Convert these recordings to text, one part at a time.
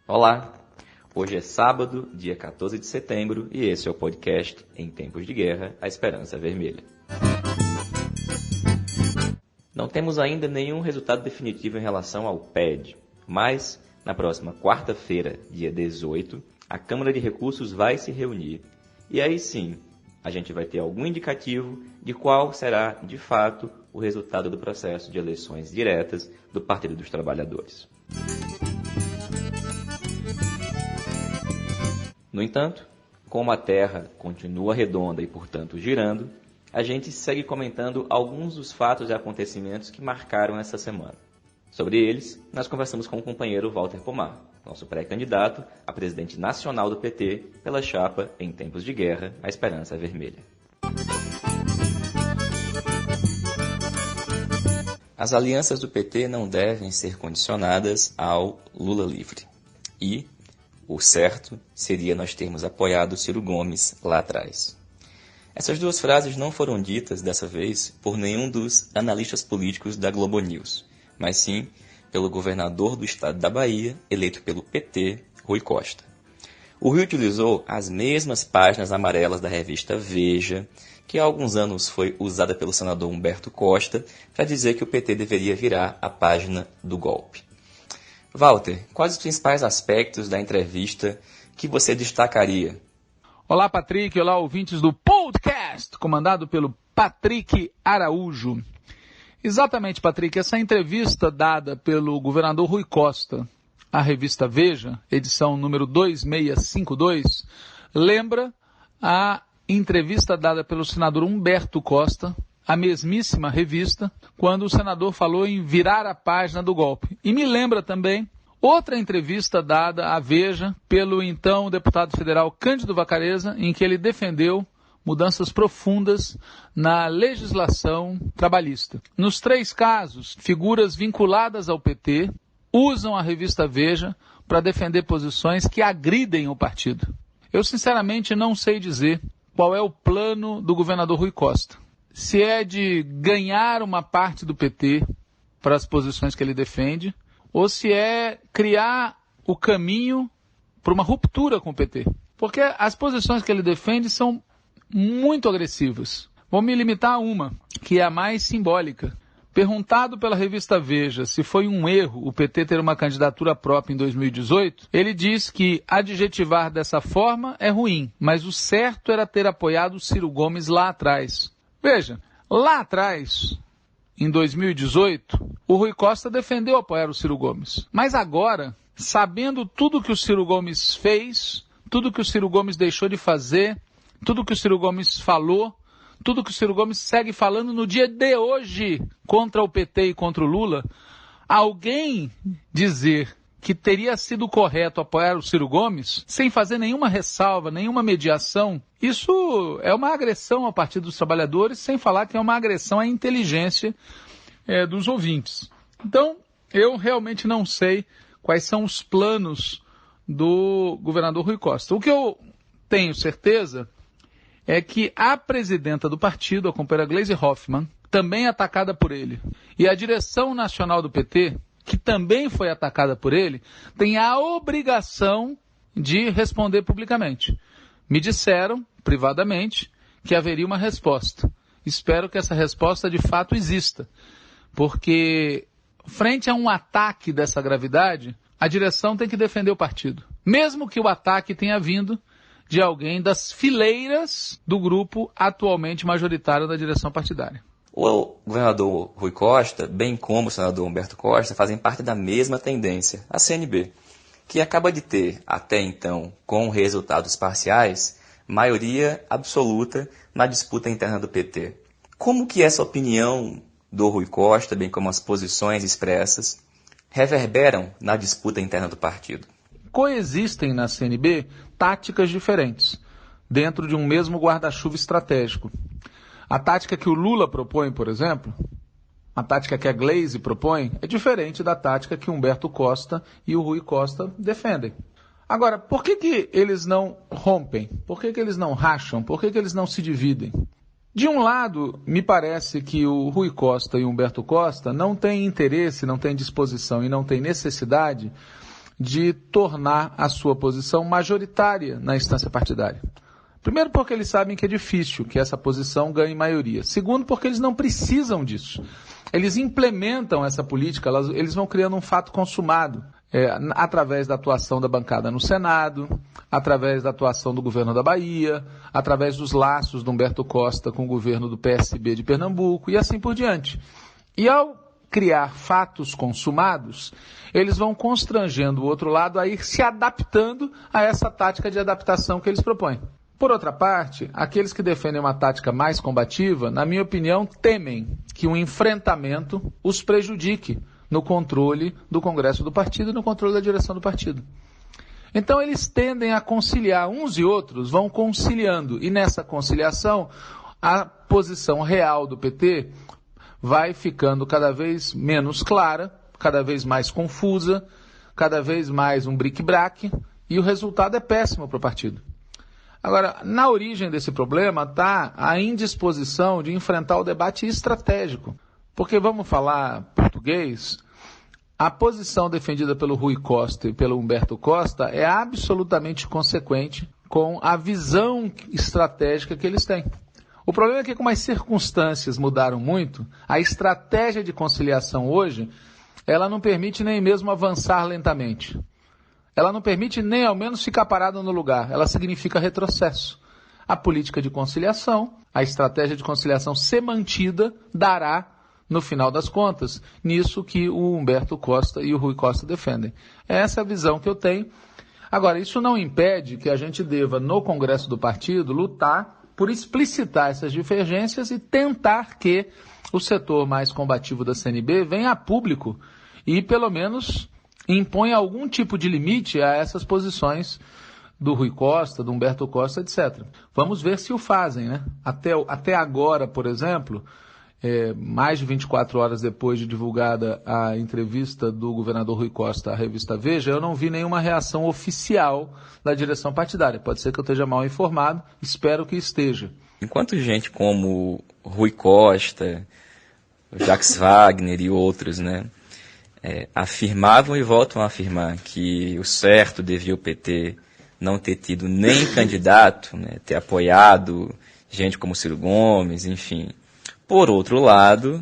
Olá, hoje é sábado, dia 14 de setembro, e esse é o podcast Em Tempos de Guerra, a Esperança Vermelha. Não temos ainda nenhum resultado definitivo em relação ao PED, mas na próxima quarta-feira, dia 18, a Câmara de Recursos vai se reunir. E aí sim, a gente vai ter algum indicativo de qual será, de fato, o resultado do processo de eleições diretas do Partido dos Trabalhadores. No entanto, como a Terra continua redonda e, portanto, girando, a gente segue comentando alguns dos fatos e acontecimentos que marcaram essa semana. Sobre eles, nós conversamos com o companheiro Walter Pomar, nosso pré-candidato a presidente nacional do PT pela chapa Em Tempos de Guerra, a Esperança Vermelha. As alianças do PT não devem ser condicionadas ao Lula livre. E o certo seria nós termos apoiado Ciro Gomes lá atrás. Essas duas frases não foram ditas dessa vez por nenhum dos analistas políticos da Globo News, mas sim pelo governador do estado da Bahia, eleito pelo PT, Rui Costa. O Rui utilizou as mesmas páginas amarelas da revista Veja, que há alguns anos foi usada pelo senador Humberto Costa, para dizer que o PT deveria virar a página do golpe. Walter, quais os principais aspectos da entrevista que você destacaria? Olá, Patrick. Olá, ouvintes do podcast, comandado pelo Patrick Araújo. Exatamente, Patrick. Essa entrevista dada pelo governador Rui Costa à revista Veja, edição número 2652, lembra a entrevista dada pelo senador Humberto Costa, a mesmíssima revista, quando o senador falou em virar a página do golpe. E me lembra também outra entrevista dada à Veja pelo então deputado federal Cândido Vacarezza, em que ele defendeu mudanças profundas na legislação trabalhista. Nos três casos, figuras vinculadas ao PT usam a revista Veja para defender posições que agridem o partido. Eu sinceramente não sei dizer qual é o plano do governador Rui Costa. Se é de ganhar uma parte do PT para as posições que ele defende, ou se é criar o caminho para uma ruptura com o PT. Porque as posições que ele defende são muito agressivas. Vou me limitar a uma, que é a mais simbólica. Perguntado pela revista Veja se foi um erro o PT ter uma candidatura própria em 2018, ele diz que adjetivar dessa forma é ruim, mas o certo era ter apoiado o Ciro Gomes lá atrás. Veja, lá atrás, em 2018, o Rui Costa defendeu apoiar o Ciro Gomes. Mas agora, sabendo tudo que o Ciro Gomes fez, tudo que o Ciro Gomes deixou de fazer, tudo que o Ciro Gomes falou, tudo que o Ciro Gomes segue falando no dia de hoje contra o PT e contra o Lula, alguém dizer que teria sido correto apoiar o Ciro Gomes, sem fazer nenhuma ressalva, nenhuma mediação, isso é uma agressão ao Partido dos Trabalhadores, sem falar que é uma agressão à inteligência dos ouvintes. Então, eu realmente não sei quais são os planos do governador Rui Costa. O que eu tenho certeza é que a presidenta do partido, a companheira Gleisi Hoffmann, também atacada por ele, e a direção nacional do PT, que também foi atacada por ele, tem a obrigação de responder publicamente. Me disseram, privadamente, que haveria uma resposta. Espero que essa resposta de fato exista, porque frente a um ataque dessa gravidade, a direção tem que defender o partido, mesmo que o ataque tenha vindo de alguém das fileiras do grupo atualmente majoritário da direção partidária. O governador Rui Costa, bem como o senador Humberto Costa, fazem parte da mesma tendência, a CNB, que acaba de ter, até então, com resultados parciais, maioria absoluta na disputa interna do PT. Como que essa opinião do Rui Costa, bem como as posições expressas, reverberam na disputa interna do partido? Coexistem na CNB táticas diferentes, dentro de um mesmo guarda-chuva estratégico. A tática que o Lula propõe, por exemplo, a tática que a Gleisi propõe, é diferente da tática que Humberto Costa e o Rui Costa defendem. Agora, por que eles não rompem? Por que eles não racham? Por que eles não se dividem? De um lado, me parece que o Rui Costa e o Humberto Costa não têm interesse, não têm disposição e não têm necessidade de tornar a sua posição majoritária na instância partidária. Primeiro, porque eles sabem que é difícil que essa posição ganhe maioria. Segundo, porque eles não precisam disso. Eles implementam essa política, eles vão criando um fato consumado, através da atuação da bancada no Senado, através da atuação do governo da Bahia, através dos laços do Humberto Costa com o governo do PSB de Pernambuco e assim por diante. E ao criar fatos consumados, eles vão constrangendo o outro lado a ir se adaptando a essa tática de adaptação que eles propõem. Por outra parte, aqueles que defendem uma tática mais combativa, na minha opinião, temem que um enfrentamento os prejudique no controle do Congresso do partido e no controle da direção do partido. Então eles tendem a conciliar, uns e outros vão conciliando, e nessa conciliação a posição real do PT vai ficando cada vez menos clara, cada vez mais confusa, cada vez mais um bric-brac, e o resultado é péssimo para o partido. Agora, na origem desse problema está a indisposição de enfrentar o debate estratégico. Porque, vamos falar português, a posição defendida pelo Rui Costa e pelo Humberto Costa é absolutamente consequente com a visão estratégica que eles têm. O problema é que, como as circunstâncias mudaram muito, a estratégia de conciliação hoje, ela não permite nem mesmo avançar lentamente. Ela não permite nem ao menos ficar parado no lugar. Ela significa retrocesso. A política de conciliação, a estratégia de conciliação ser mantida, dará, no final das contas, nisso que o Humberto Costa e o Rui Costa defendem. Essa é a visão que eu tenho. Agora, isso não impede que a gente deva, no Congresso do partido, lutar por explicitar essas divergências e tentar que o setor mais combativo da CNB venha a público e, pelo menos, impõe algum tipo de limite a essas posições do Rui Costa, do Humberto Costa, etc. Vamos ver se o fazem, né? Até agora, por exemplo, mais de 24 horas depois de divulgada a entrevista do governador Rui Costa à revista Veja, eu não vi nenhuma reação oficial da direção partidária. Pode ser que eu esteja mal informado, espero que esteja. Enquanto gente como Rui Costa, Jacques Wagner e outros, né, afirmavam e voltam a afirmar que o certo devia o PT não ter tido nem candidato, né, ter apoiado gente como Ciro Gomes, enfim. Por outro lado,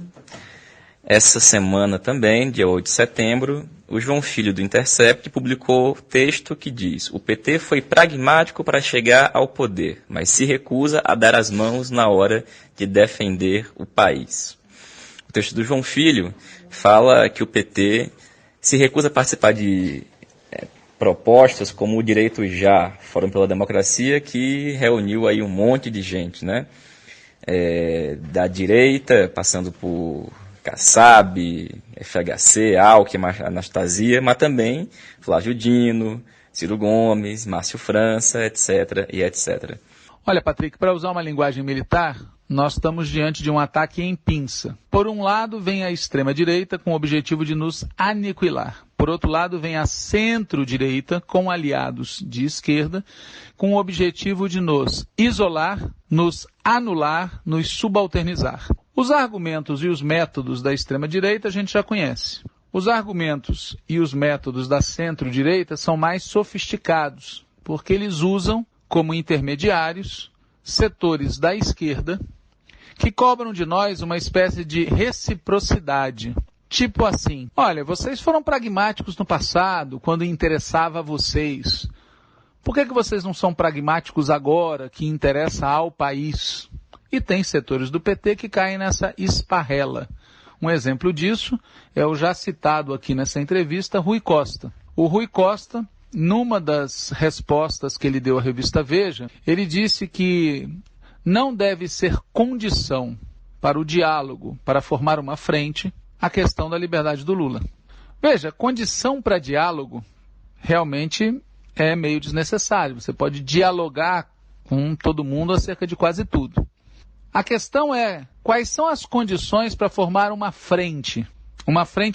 essa semana também, dia 8 de setembro, o João Filho do Intercept publicou texto que diz: o PT foi pragmático para chegar ao poder, mas se recusa a dar as mãos na hora de defender o país. O texto do João Filho fala que o PT se recusa a participar de propostas como o Direito Já, Fórum pela Democracia, que reuniu aí um monte de gente, né? Da direita, passando por Kassab, FHC, Alckmin, Anastasia, mas também Flávio Dino, Ciro Gomes, Márcio França, etc. e etc. Olha, Patrick, para usar uma linguagem militar, nós estamos diante de um ataque em pinça. Por um lado, vem a extrema-direita com o objetivo de nos aniquilar. Por outro lado, vem a centro-direita com aliados de esquerda com o objetivo de nos isolar, nos anular, nos subalternizar. Os argumentos e os métodos da extrema-direita a gente já conhece. Os argumentos e os métodos da centro-direita são mais sofisticados, porque eles usam como intermediários setores da esquerda que cobram de nós uma espécie de reciprocidade. Tipo assim, olha, vocês foram pragmáticos no passado, quando interessava a vocês. Por que vocês não são pragmáticos agora, que interessa ao país? E tem setores do PT que caem nessa esparrela. Um exemplo disso é o já citado aqui nessa entrevista, Rui Costa. O Rui Costa, numa das respostas que ele deu à revista Veja, ele disse que não deve ser condição para o diálogo, para formar uma frente, a questão da liberdade do Lula. Veja, condição para diálogo realmente é meio desnecessário. Você pode dialogar com todo mundo acerca de quase tudo. A questão é, quais são as condições para formar uma frente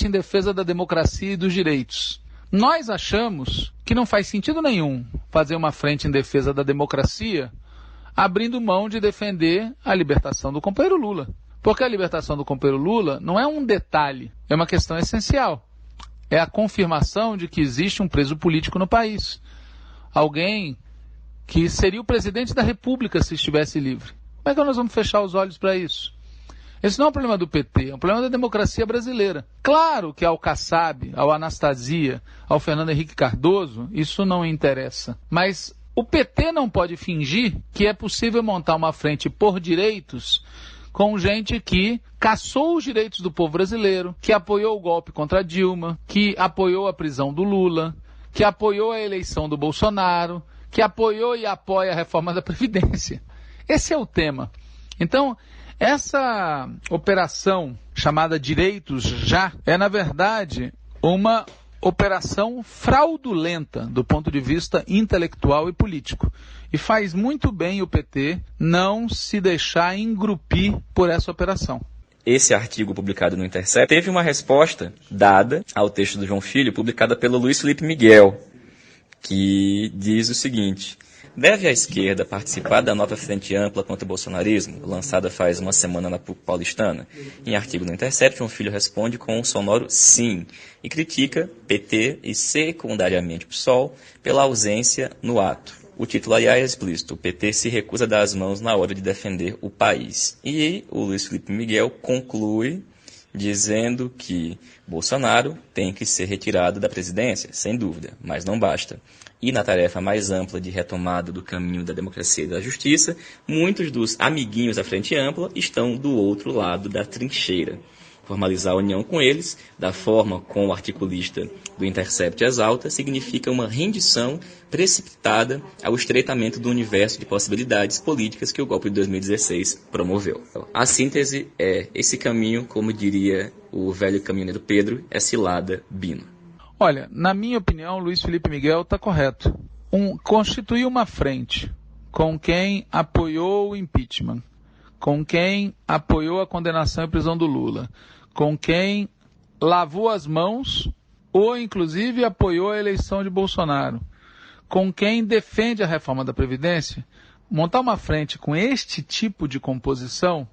em defesa da democracia e dos direitos? Nós achamos que não faz sentido nenhum fazer uma frente em defesa da democracia abrindo mão de defender a libertação do companheiro Lula. Porque a libertação do companheiro Lula não é um detalhe, é uma questão essencial. é a confirmação de que existe um preso político no país. Alguém que seria o presidente da República se estivesse livre. Como é que nós vamos fechar os olhos para isso? Esse não é um problema do PT, é um problema da democracia brasileira. Claro que ao Kassab, ao Anastasia, ao Fernando Henrique Cardoso, isso não interessa. Mas o PT não pode fingir que é possível montar uma frente por direitos com gente que caçou os direitos do povo brasileiro, que apoiou o golpe contra Dilma, que apoiou a prisão do Lula, que apoiou a eleição do Bolsonaro, que apoiou e apoia a reforma da Previdência. Esse é o tema. Então, essa operação chamada Direitos Já é, na verdade, uma operação fraudulenta do ponto de vista intelectual e político. E faz muito bem o PT não se deixar engrupir por essa operação. Esse artigo publicado no Intercept teve uma resposta dada ao texto do João Filho, publicada pelo Luiz Felipe Miguel, que diz o seguinte: deve a esquerda participar da nova frente ampla contra o bolsonarismo, lançada faz uma semana na PUC paulistana? Em artigo no Intercept, João Filho responde com um sonoro sim, e critica PT e secundariamente o PSOL pela ausência no ato. O título, aliás, é explícito: o PT se recusa a dar as mãos na hora de defender o país. E o Luiz Felipe Miguel conclui dizendo que Bolsonaro tem que ser retirado da presidência, sem dúvida, mas não basta. E na tarefa mais ampla de retomada do caminho da democracia e da justiça, muitos dos amiguinhos da Frente Ampla estão do outro lado da trincheira. Formalizar a união com eles, da forma como o articulista do Intercept exalta, significa uma rendição precipitada ao estreitamento do universo de possibilidades políticas que o golpe de 2016 promoveu. A síntese é: esse caminho, como diria o velho caminhoneiro Pedro, é cilada Bino. Olha, na minha opinião, Luiz Felipe Miguel está correto. Constituir uma frente com quem apoiou o impeachment, com quem apoiou a condenação e prisão do Lula, com quem lavou as mãos ou inclusive apoiou a eleição de Bolsonaro, com quem defende a reforma da Previdência, montar uma frente com este tipo de composição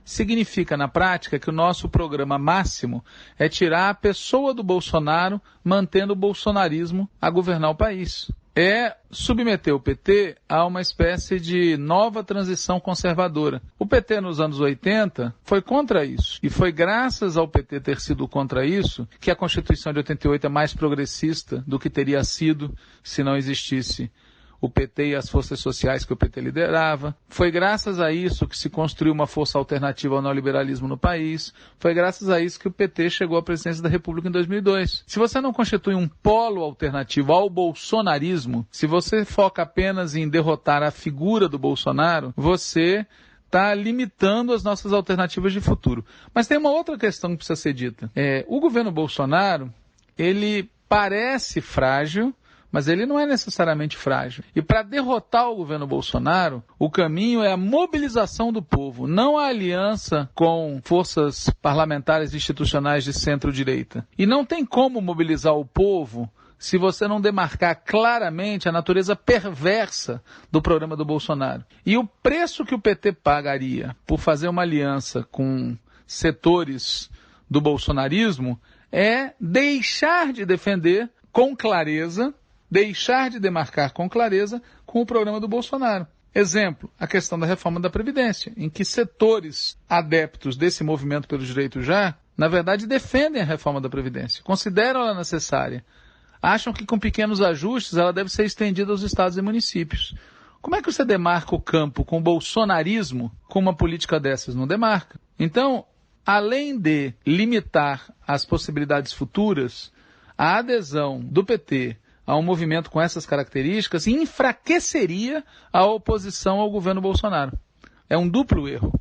significa, na prática, que o nosso programa máximo é tirar a pessoa do Bolsonaro, mantendo o bolsonarismo a governar o país. É submeter o PT a uma espécie de nova transição conservadora. O PT nos anos 80 foi contra isso. E foi graças ao PT ter sido contra isso que a Constituição de 88 é mais progressista do que teria sido se não existisse o PT e as forças sociais que o PT liderava. Foi graças a isso que se construiu uma força alternativa ao neoliberalismo no país. Foi graças a isso que o PT chegou à presidência da República em 2002. Se você não constitui um polo alternativo ao bolsonarismo, se você foca apenas em derrotar a figura do Bolsonaro, você está limitando as nossas alternativas de futuro. Mas tem uma outra questão que precisa ser dita. O governo Bolsonaro, ele parece frágil, mas ele não é necessariamente frágil. E para derrotar o governo Bolsonaro, o caminho é a mobilização do povo, não a aliança com forças parlamentares e institucionais de centro-direita. E não tem como mobilizar o povo se você não demarcar claramente a natureza perversa do programa do Bolsonaro. E o preço que o PT pagaria por fazer uma aliança com setores do bolsonarismo é deixar de defender com clareza, deixar de demarcar com clareza com o programa do Bolsonaro. Exemplo, a questão da reforma da Previdência, em que setores adeptos desse movimento pelo direito já, na verdade, defendem a reforma da Previdência, consideram ela necessária, acham que com pequenos ajustes ela deve ser estendida aos estados e municípios. Como é que você demarca o campo com o bolsonarismo com uma política dessas? Não demarca. Então, além de limitar as possibilidades futuras, a adesão do PT a um movimento com essas características enfraqueceria a oposição ao governo Bolsonaro. É um duplo erro.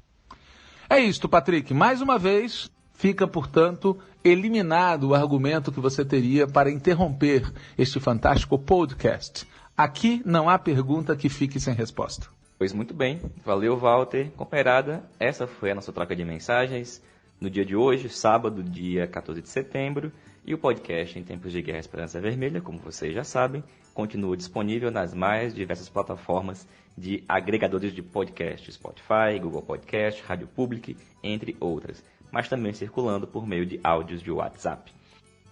É isto, Patrick. Mais uma vez, fica, portanto, eliminado o argumento que você teria para interromper este fantástico podcast. Aqui não há pergunta que fique sem resposta. Pois muito bem. Valeu, Walter. Companheirada, essa foi a nossa troca de mensagens no dia de hoje, sábado, dia 14 de setembro. E o podcast Em Tempos de Guerra Esperança Vermelha, como vocês já sabem, continua disponível nas mais diversas plataformas de agregadores de podcast, Spotify, Google Podcast, Rádio Public, entre outras, mas também circulando por meio de áudios de WhatsApp.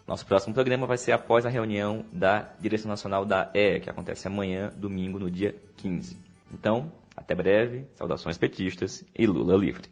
Nosso próximo programa vai ser após a reunião da Direção Nacional da EE, que acontece amanhã, domingo, no dia 15. Então, até breve, saudações petistas e Lula livre.